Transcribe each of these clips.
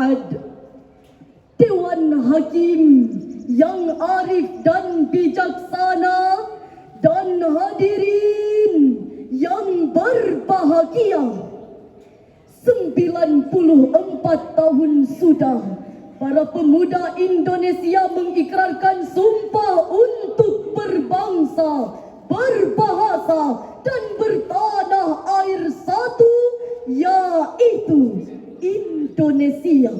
Ma'ad. Dewan Hakim yang arif dan bijaksana dan hadirin yang berbahagia. 94 tahun sudah para pemuda Indonesia mengikrarkan sumpah untuk berbangsa, berbahasa dan bertanah air satu, yaitu Indonesia.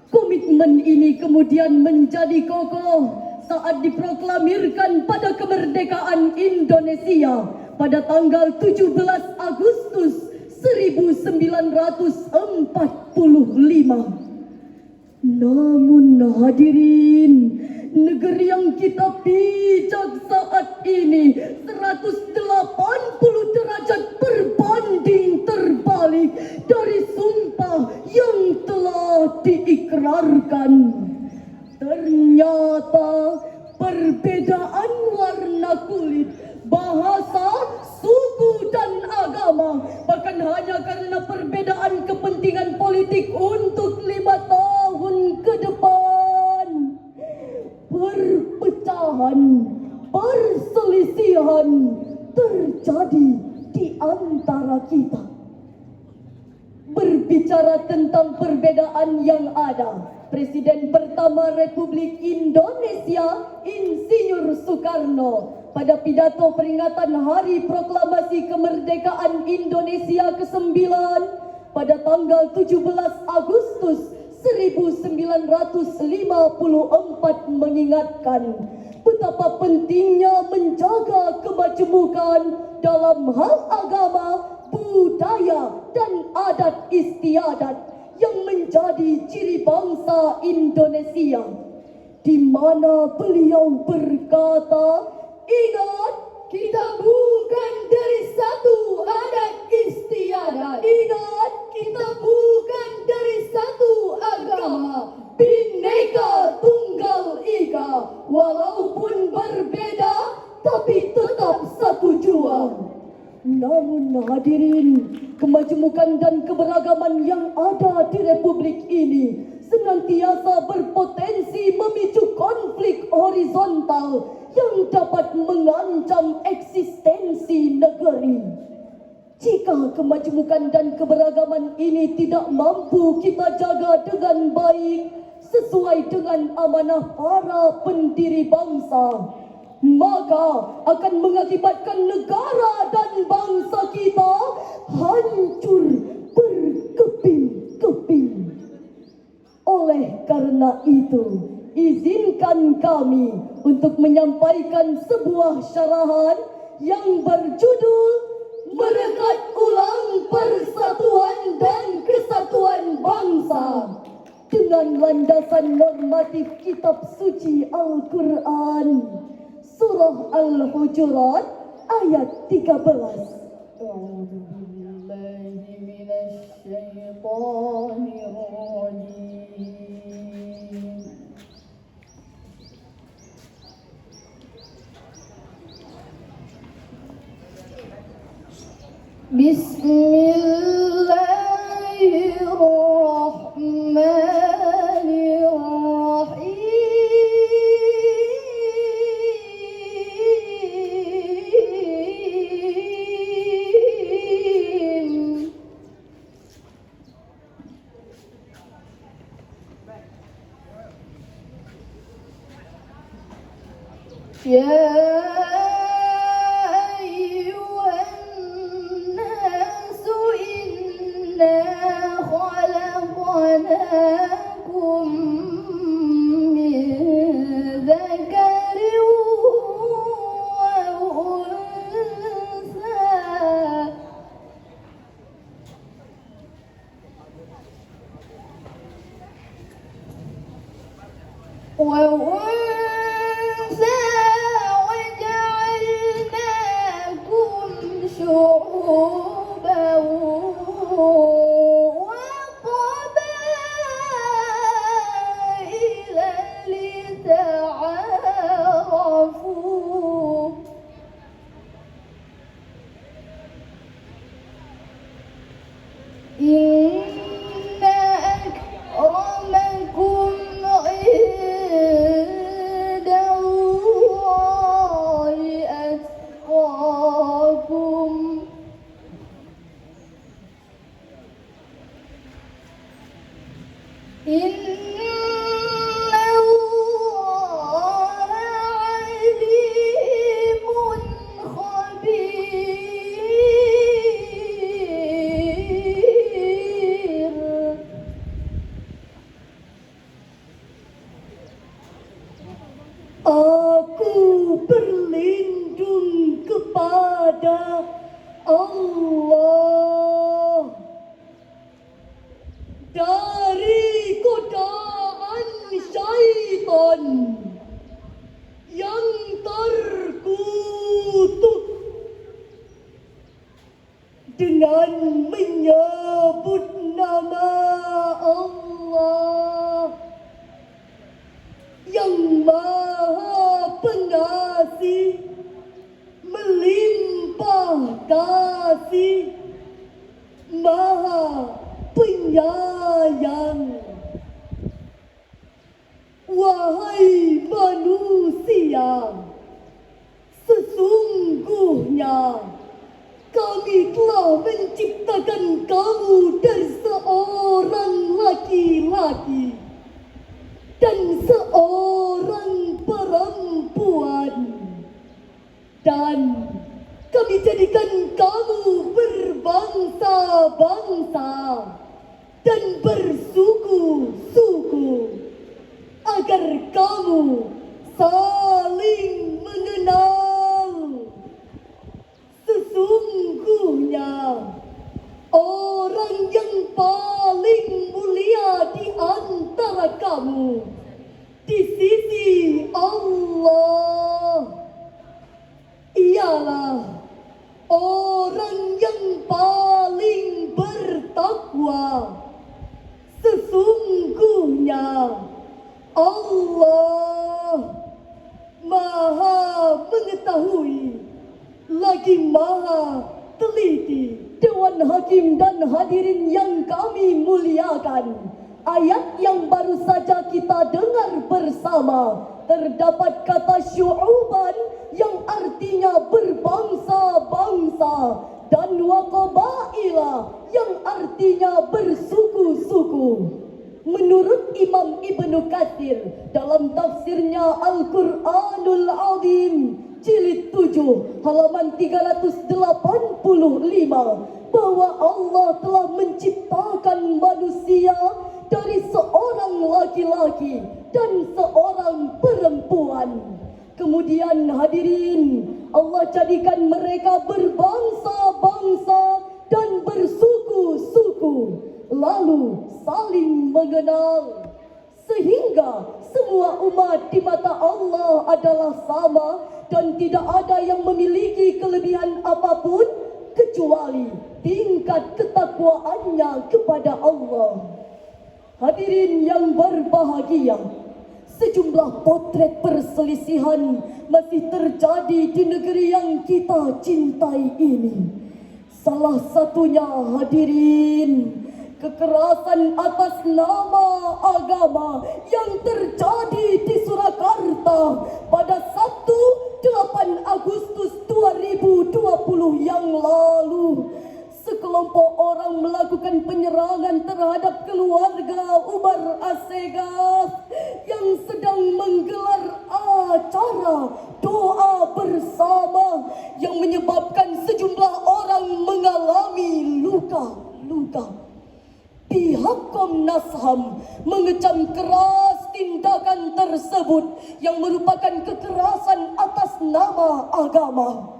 Komitmen ini kemudian menjadi kokoh saat diproklamirkan pada kemerdekaan Indonesia pada tanggal 17 Agustus 1945. Namun hadirin, negeri yang kita pijak saat ini 180 derajat berbanding terbalik dari sumpah yang telah diikrarkan. Ternyata perbedaan warna kulit, bahasa, suku dan agama, bahkan hanya karena perbedaan kepentingan politik untuk 5 tahun ke depan, perpecahan, perselisihan terjadi di antara kita. Berbicara tentang perbedaan yang ada, Presiden pertama Republik Indonesia, Insinyur Soekarno, pada pidato peringatan Hari Proklamasi Kemerdekaan Indonesia ke-9 pada tanggal 17 Agustus 1944 mengingatkan betapa pentingnya menjaga kemajemukan dalam hal agama, budaya dan adat istiadat yang menjadi ciri bangsa Indonesia, di mana beliau berkata, "Ingat, kita bukan dari satu adat istiadat. Ingat, kita bukan dari satu agama. Bhinneka Tunggal Ika, walaupun berbeda, tapi tetap satu jua." Namun hadirin, kemajemukan dan keberagaman yang ada di Republik ini senantiasa berpotensi memicu konflik horizontal yang dapat mengancam eksistensi negeri. Jika kemajemukan dan keberagaman ini tidak mampu kita jaga dengan baik sesuai dengan amanah para pendiri bangsa, maka akan mengakibatkan negara dan bangsa kita hancur berkeping-keping. Oleh karena itu, izinkan kami untuk menyampaikan sebuah syarahan yang berjudul Merekat Ulang Persatuan dan Kesatuan Bangsa dengan landasan normatif kitab suci Al-Quran, Surah Al-Hujurat ayat 13. يا أيها الناس إنا خلقناكم من ذكر وأنثى وجعلناكم شعوبا وقبائل لتعارفوا إن أكرمكم innahu alimun khabir. Aku berlindung kepada Allah dari godaan syaitan yang terkutuk dengan menyebut nama Allah yang Maha Pengasih, melimpah kasih, Maha Penyayang. Wahai manusia, sesungguhnya kami telah menciptakan kamu dari seorang laki-laki dan seorang perempuan, dan kami jadikan kamu berbangsa-bangsa dan bersuku-suku agar kamu saling mengenal. Sesungguhnya orang yang paling mulia di antara kamu di sisi Allah ialah orang yang paling bertakwa. Sesungguhnya Allah Maha mengetahui lagi Maha teliti. Dewan Hakim dan hadirin yang kami muliakan, ayat yang baru saja kita dengar bersama terdapat kata syu'uban yang artinya berbangsa-bangsa dan waqabaila yang artinya bersuku-suku. Menurut Imam Ibnu Katsir dalam tafsirnya Al-Quranul Azim jilid 7 halaman 385 bahwa Allah telah menciptakan manusia dari seorang laki-laki dan seorang perempuan. Kemudian hadirin, Allah jadikan mereka berbangsa-bangsa dan bersuku-suku, lalu saling mengenal, sehingga semua umat di mata Allah adalah sama dan tidak ada yang memiliki kelebihan apapun kecuali tingkat ketakwaannya kepada Allah. Hadirin yang berbahagia, sejumlah potret perselisihan masih terjadi di negeri yang kita cintai ini. Salah satunya hadirin, kekerasan atas nama agama yang terjadi di Surakarta pada Sabtu 8 Agustus 2020 yang lalu. Sekelompok orang melakukan penyerangan terhadap keluarga Umar Assegaf yang sedang menggelar acara doa bersama yang menyebabkan sejumlah orang mengalami luka-luka. Pihak Komnas HAM mengecam keras tindakan tersebut yang merupakan kekerasan atas nama agama.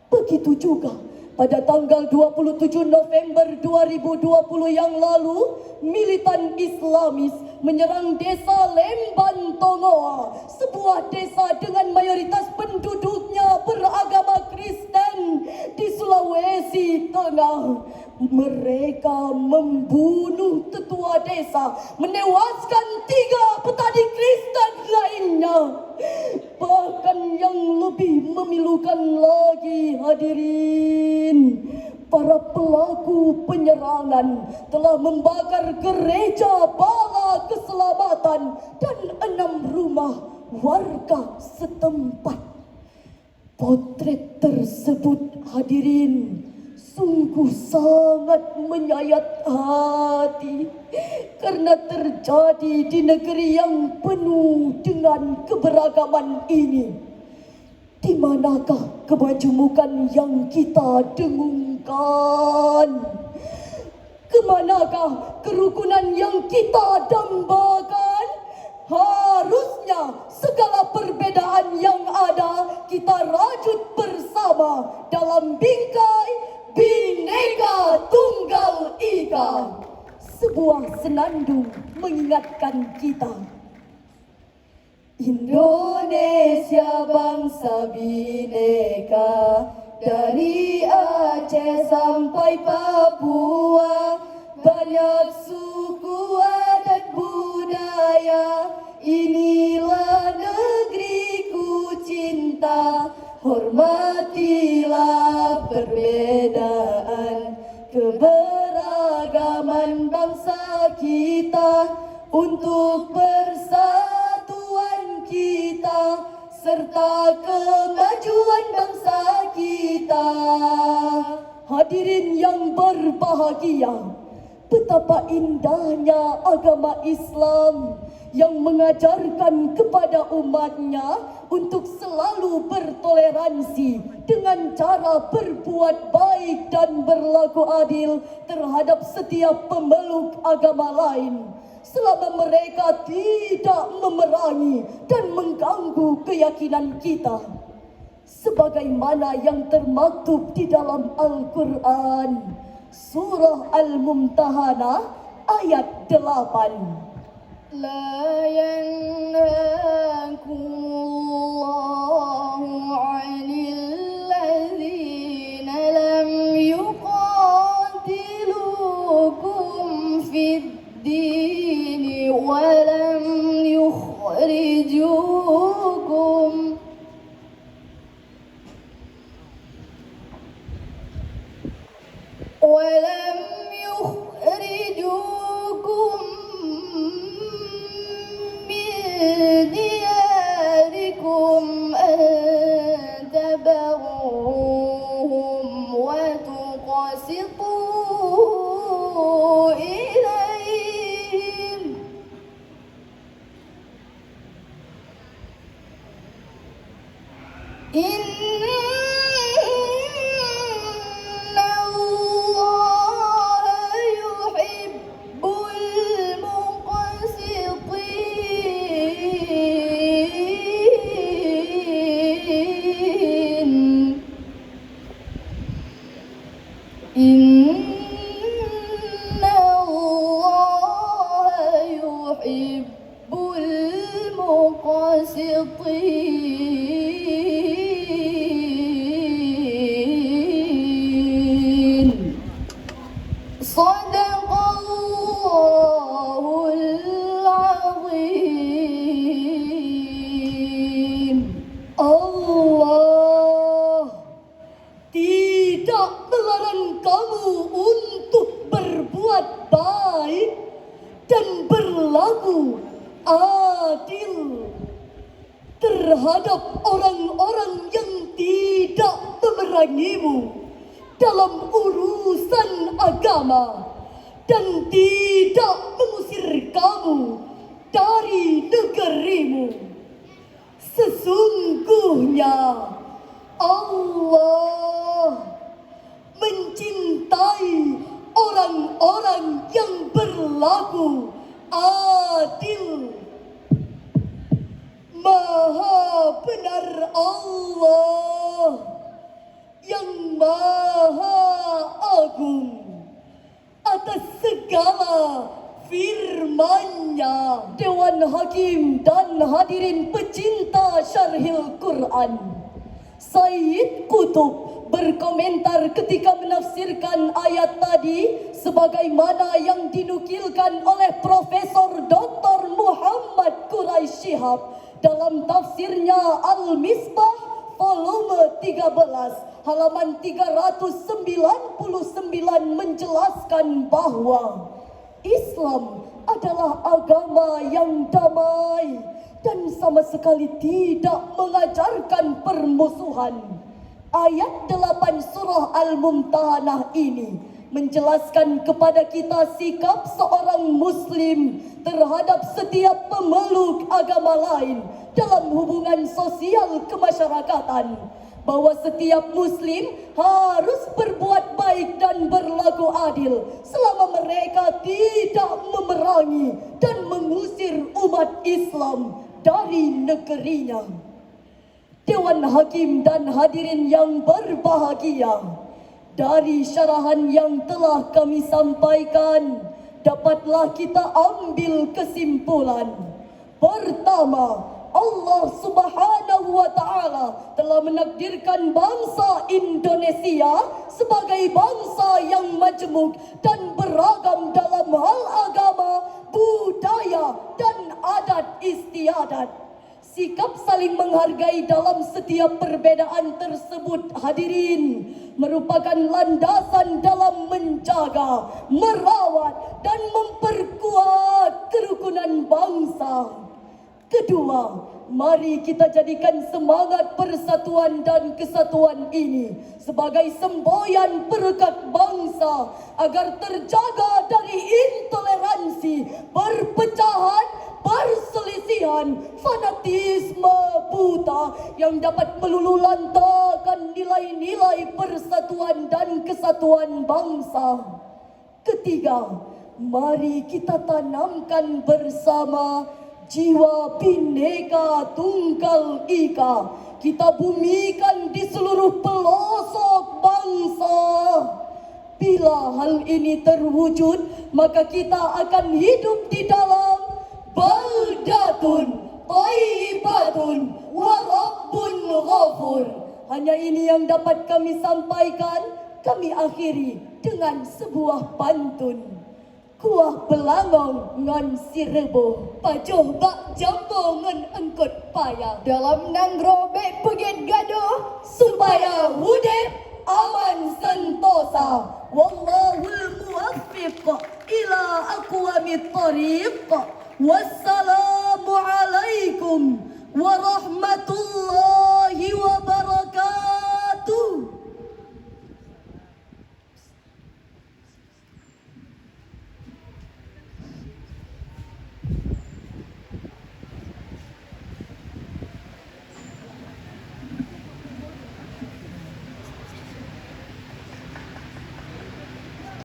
Begitu juga pada tanggal 27 November 2020 yang lalu, militan Islamis menyerang desa Lemban Tongoa, sebuah desa dengan mayoritas penduduknya beragama Kristen di Sulawesi Tengah. Mereka membunuh tetua desa, menewaskan 3 petani Kristen lainnya. Bahkan yang lebih memilukan lagi hadirin, para pelaku penyerangan telah membakar gereja Bala Keselamatan dan 6 rumah warga setempat. Potret tersebut hadirin sungguh sangat menyayat hati karena terjadi di negeri yang penuh dengan keberagaman ini. Di manakah kemajemukan yang kita dengungkan? Kemanakah kerukunan yang kita dambakan? Harusnya segala perbedaan yang ada kita rajut bersama dalam bingkai Bhinneka Tunggal Ika. Sebuah senandung mengingatkan kita. Indonesia bangsa bineka, dari Aceh sampai Papua, banyak suku adat budaya. Inilah negeriku cinta, hormatilah perbedaan, keberagaman bangsa kita untuk persatuan kita serta kemajuan bangsa kita. Hadirin yang berbahagia, betapa indahnya agama Islam yang mengajarkan kepada umatnya untuk selalu bertoleransi dengan cara berbuat baik dan berlaku adil terhadap setiap pemeluk agama lain, selama mereka tidak memerangi dan mengganggu keyakinan kita. Sebagaimana yang termaktub di dalam Al-Quran, Surah Al-Mumtahanah ayat 8. لا ينهاكم الله عن الذين لم يقاتلوكم في الدين ولم يخرجوكم دياركم أن تبروهم وتقسطوا إليهم إن الله يحب المقسطين إن الله يحب المقسطين صدق الله العظيم. Allah tidak melarang kamu untuk berbuat baik dan berlaku adil terhadap orang-orang yang tidak memerangimu dalam urusan agama dan tidak mengusir kamu dari negerimu. Sesungguhnya Allah mencintai orang-orang yang berlaku adil. Maha benar Allah yang Maha Agung atas segala firman-Nya. Dewan Hakim dan hadirin pecinta Syarhil Quran, Sayyid Qutb berkomentar ketika menafsirkan ayat tadi sebagaimana yang dinukilkan oleh Profesor Dr. Muhammad Quraish Shihab dalam tafsirnya Al-Misbah volume 13 halaman 399 menjelaskan bahwa Islam adalah agama yang damai dan sama sekali tidak mengajarkan permusuhan. Ayat 8 surah Al-Mumtahanah ini menjelaskan kepada kita sikap seorang muslim Muslim terhadap setiap pemeluk agama lain dalam hubungan sosial kemasyarakatan, bahwa setiap Muslim harus berbuat baik dan berlaku adil selama mereka tidak memerangi dan mengusir umat Islam dari negerinya. Dewan Hakim dan hadirin yang berbahagia, dari syarahan yang telah kami sampaikan, dapatlah kita ambil kesimpulan. Pertama, Allah Subhanahu wa Ta'ala telah menakdirkan bangsa Indonesia sebagai bangsa yang majmuk dan beragam dalam hal agama, budaya, dan adat istiadat. Sikap saling menghargai dalam setiap perbedaan tersebut, hadirin, merupakan landasan dalam menjaga, merawat, dan memperkuat kerukunan bangsa. Kedua, mari kita jadikan semangat persatuan dan kesatuan ini sebagai semboyan perekat bangsa agar terjaga dari intoleransi, perpecahan, perselisihan, fanatisme buta yang dapat meluluhlantarkan nilai-nilai persatuan dan kesatuan bangsa. Ketiga, mari kita tanamkan bersama jiwa Bhinneka Tunggal Ika. Kita bumikan di seluruh pelosok bangsa. Bila hal ini terwujud, maka kita akan hidup di dalam baldatun thayyibatun wa rabbun ghafur. Hanya ini yang dapat kami sampaikan. Kami akhiri dengan sebuah pantun. Kuah belangong ngan sirebo, pajuh bak jambo ngan engkut payah. Dalam nang grobek pegit gaduh, supaya hudip aman sentosa. Wallahul muwaffiq ila aqwamit thariq. Wassalamu alaikum warahmatullahi wabarakatuh.